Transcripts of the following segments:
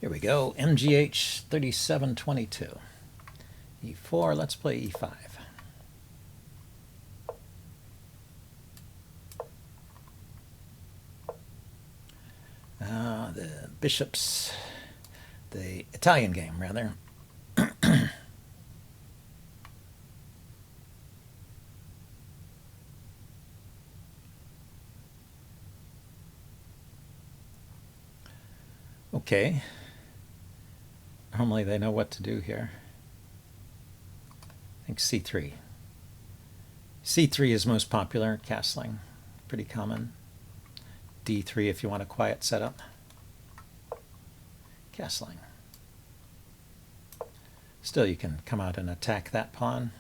Here we go, MGH 3722. E4, let's play E5. The bishops, the Italian game, rather. Okay. Normally they know what to do here. I think C3. C3 is most popular, castling. Pretty common. D3 if you want a quiet setup. Castling. Still, you can come out and attack that pawn.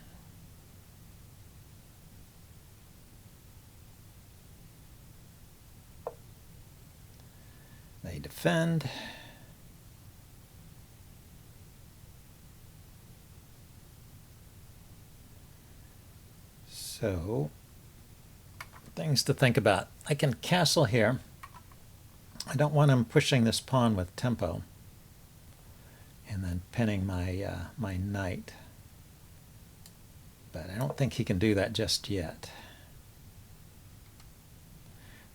They defend. So, things to think about. I can castle here. I don't want him pushing this pawn with tempo and then pinning my my knight. But I don't think he can do that just yet.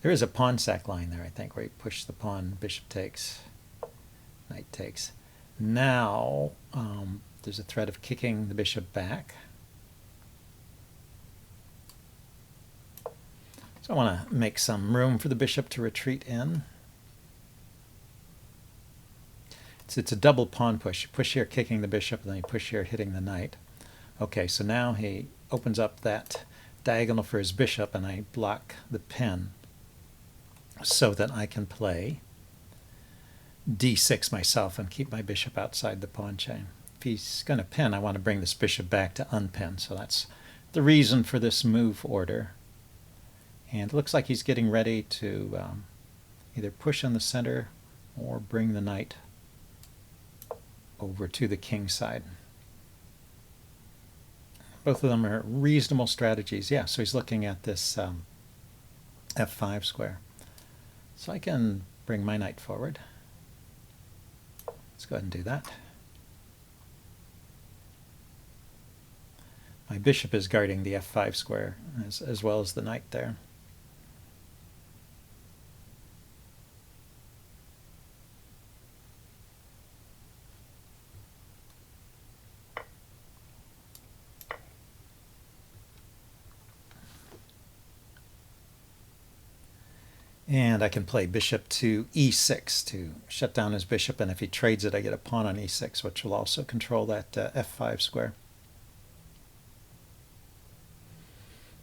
There is a pawn sack line there, I think, where you push the pawn, bishop takes, knight takes. Now there's a threat of kicking the bishop back. So I want to make some room for the bishop to retreat in. It's a double pawn push. You push here kicking the bishop, and then you push here hitting the knight. Okay, so now he opens up that diagonal for his bishop, and I block the pin so that I can play d6 myself and keep my bishop outside the pawn chain. If he's going to pin, I want to bring this bishop back to unpin, so that's the reason for this move order. And it looks like he's getting ready to either push in the center or bring the knight over to the king side. Both of them are reasonable strategies. Yeah, so he's looking at this f5 square. So I can bring my knight forward. Let's go ahead and do that. My bishop is guarding the f5 square as well as the knight there. And I can play bishop to e6 to shut down his bishop, and if he trades it, I get a pawn on e6, which will also control that f5 square.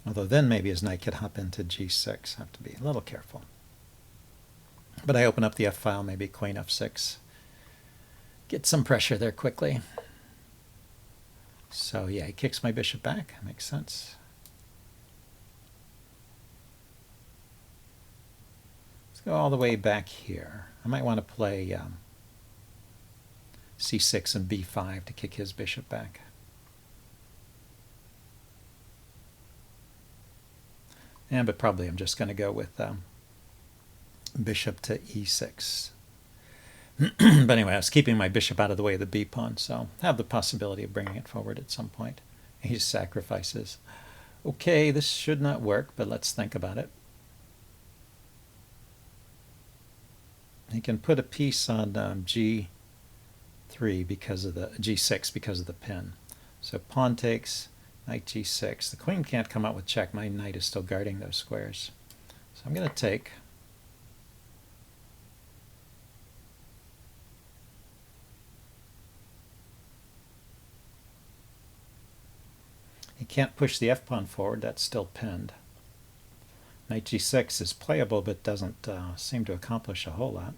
Although then maybe his knight could hop into g6. Have to be a little careful. But I open up the f file, maybe queen f6. Get some pressure there quickly. So yeah, he kicks my bishop back. Makes sense. Go all the way back here. I might want to play c6 and b5 to kick his bishop back. Yeah, but probably I'm just going to go with bishop to e6. But anyway, I was keeping my bishop out of the way of the b pawn, so I have the possibility of bringing it forward at some point. He sacrifices. Okay, this should not work, but let's think about it. He can put a piece on g3 because of the g6 because of the pin. So pawn takes, knight g6. The queen can't come out with check. My knight is still guarding those squares. So I'm going to take. He can't push the f-pawn forward. That's still pinned. Knight g6 is playable, but doesn't seem to accomplish a whole lot.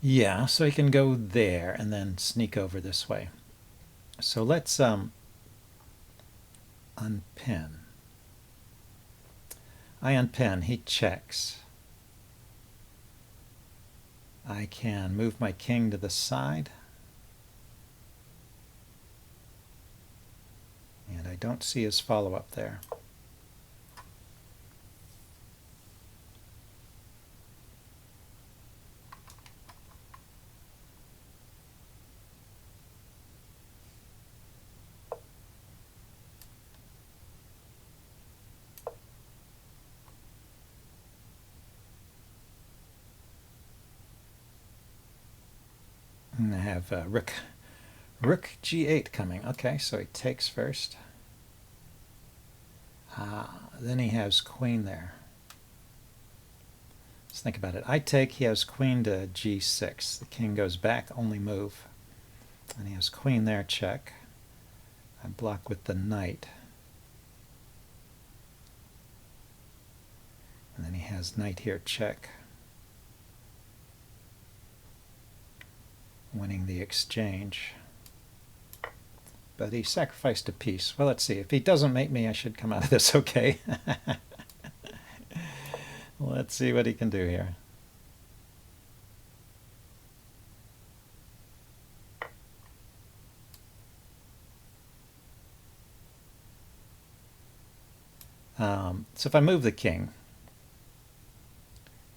Yeah, so he can go there and then sneak over this way. So let's unpin. I unpin, he checks. I can move my king to the side. And I don't see his follow-up there. And I have rook g8 coming. Okay, so he takes first. Then he has queen there. Let's think about it. I take, he has queen to g6. The king goes back, only move. And he has queen there, check. I block with the knight. And then he has knight here, check. Winning the exchange. But he sacrificed a piece. Well, let's see. If he doesn't make me, I should come out of this okay. Let's see what he can do here. So if I move the king,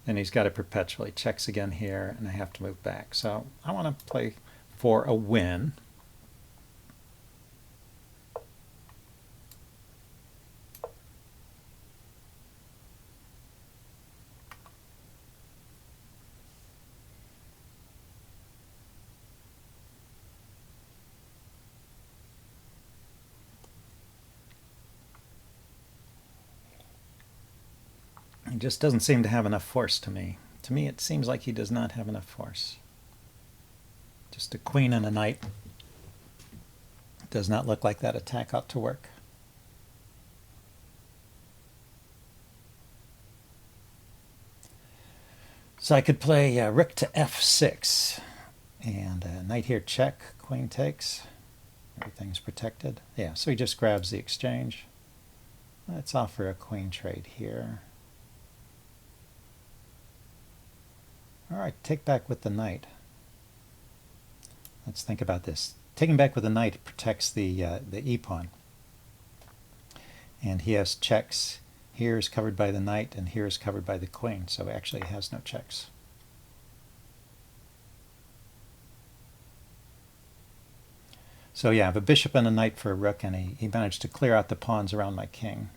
then he's got to perpetually checks again here, and I have to move back. So I want to play for a win. He just doesn't seem to have enough force to me. To me, it seems like he does not have enough force. Just a queen and a knight. Does not look like that attack ought to work. So I could play rook to f6. And knight here, check. Queen takes. Everything's protected. Yeah, so he just grabs the exchange. Let's offer a queen trade here. All right, take back with the knight. Let's think about this. Taking back with the knight protects the e-pawn. And he has checks. Here is covered by the knight, and here is covered by the queen. So actually he has no checks. So yeah, I have a bishop and a knight for a rook, and he managed to clear out the pawns around my king.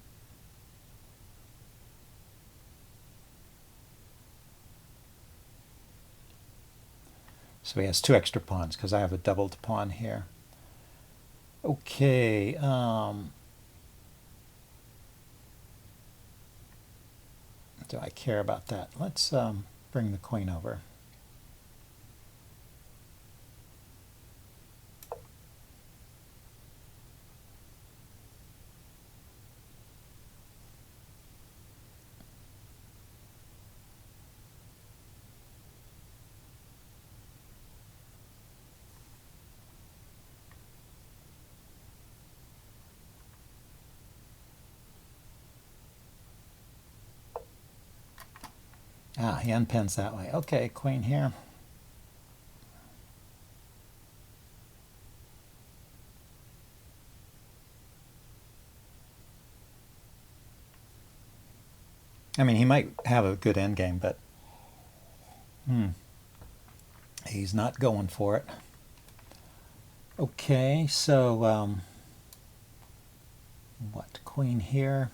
So he has two extra pawns because I have a doubled pawn here. Okay. Do I care about that? Let's bring the queen over. He unpins that way. Okay, queen here. I mean, he might have a good endgame, but he's not going for it. Okay, so what? Queen here.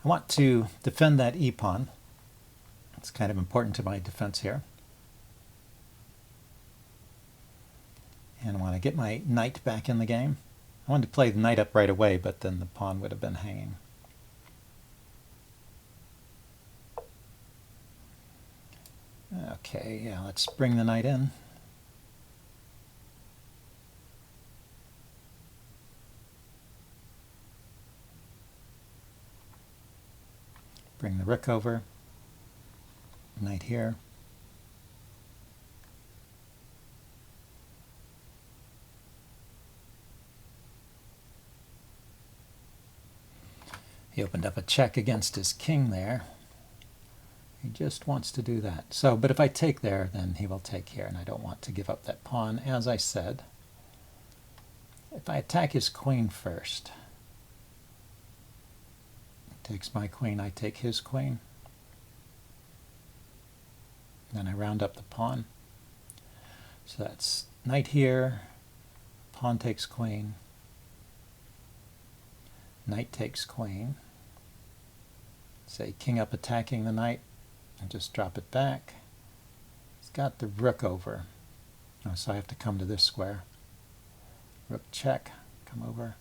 I want to defend that e-pawn. It's kind of important to my defense here. And I want to get my knight back in the game. I wanted to play the knight up right away, but then the pawn would have been hanging. Okay, yeah, let's bring the knight in. Bring the rook over. Knight here. He opened up a check against his king there. He just wants to do that. So, but if I take there, then he will take here, and I don't want to give up that pawn, as I said. If I attack his queen first, he takes my queen, I take his queen. Then I round up the pawn. So that's knight here, pawn takes queen, knight takes queen. Say king up attacking the knight, and just drop it back. He's got the rook over. Oh, so I have to come to this square. Rook check, come over.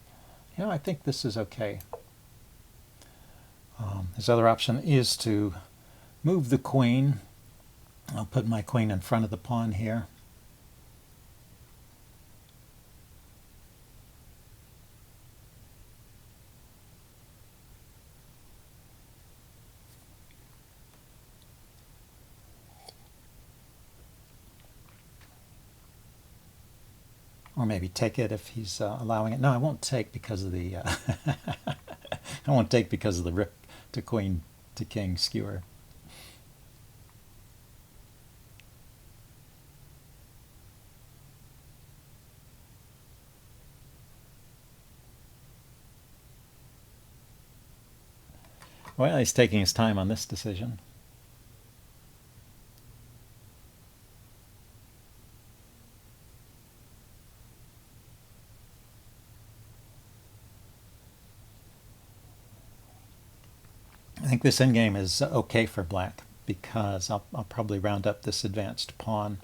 You know, I think this is okay. His other option is to move the queen. I'll put my queen in front of the pawn here. Or maybe take it if he's allowing it. No, I won't take because of the I won't take because of the rook to queen to king skewer. Well, he's taking his time on this decision. I think this endgame is okay for black because I'll probably round up this advanced pawn.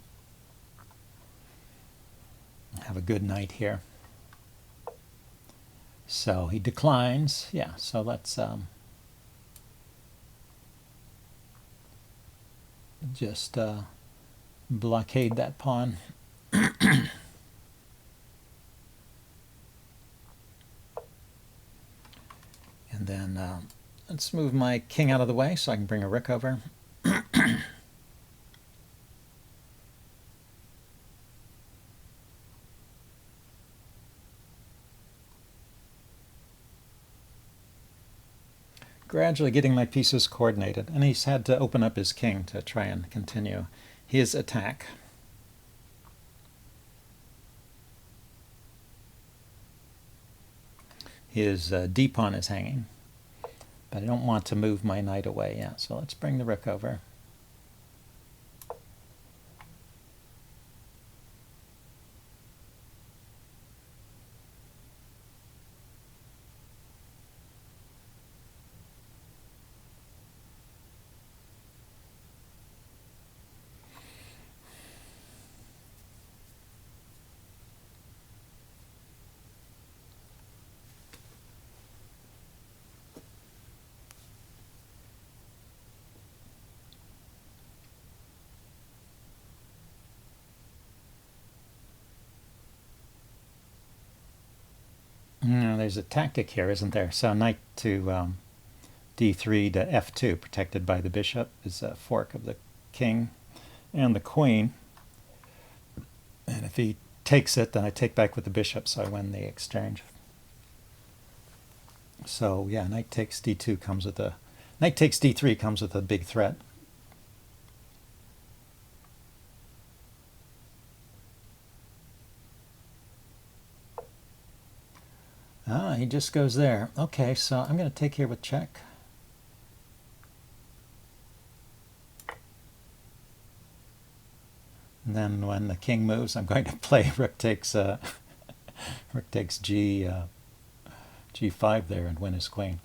Have a good knight here. So he declines. Yeah, so let's just blockade that pawn. And then let's move my king out of the way so I can bring a rook over. Gradually getting my pieces coordinated, and he's had to open up his king to try and continue his attack. His d-pawn is hanging, but I don't want to move my knight away yet, so let's bring the rook over. There's a tactic here, isn't there? So knight to d3 to f2, protected by the bishop, is a fork of the king and the queen. And if he takes it, then I take back with the bishop, so I win the exchange. So yeah, knight takes d2 comes with a knight takes d3 comes with a big threat. Ah, he just goes there. Okay, so I'm going to take here with check. And then when the king moves, I'm going to play rook takes rook takes g5 there and win his queen.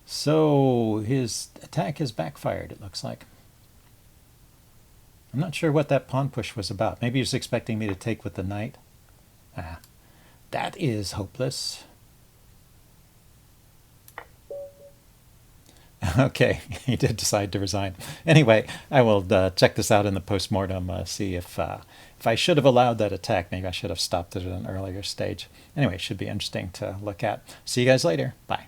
So his attack has backfired, it looks like. I'm not sure what that pawn push was about. Maybe he was expecting me to take with the knight. Ah. That is hopeless. Okay, he did decide to resign. Anyway, I will check this out in the postmortem, see if I should have allowed that attack. Maybe I should have stopped it at an earlier stage. Anyway, it should be interesting to look at. See you guys later. Bye.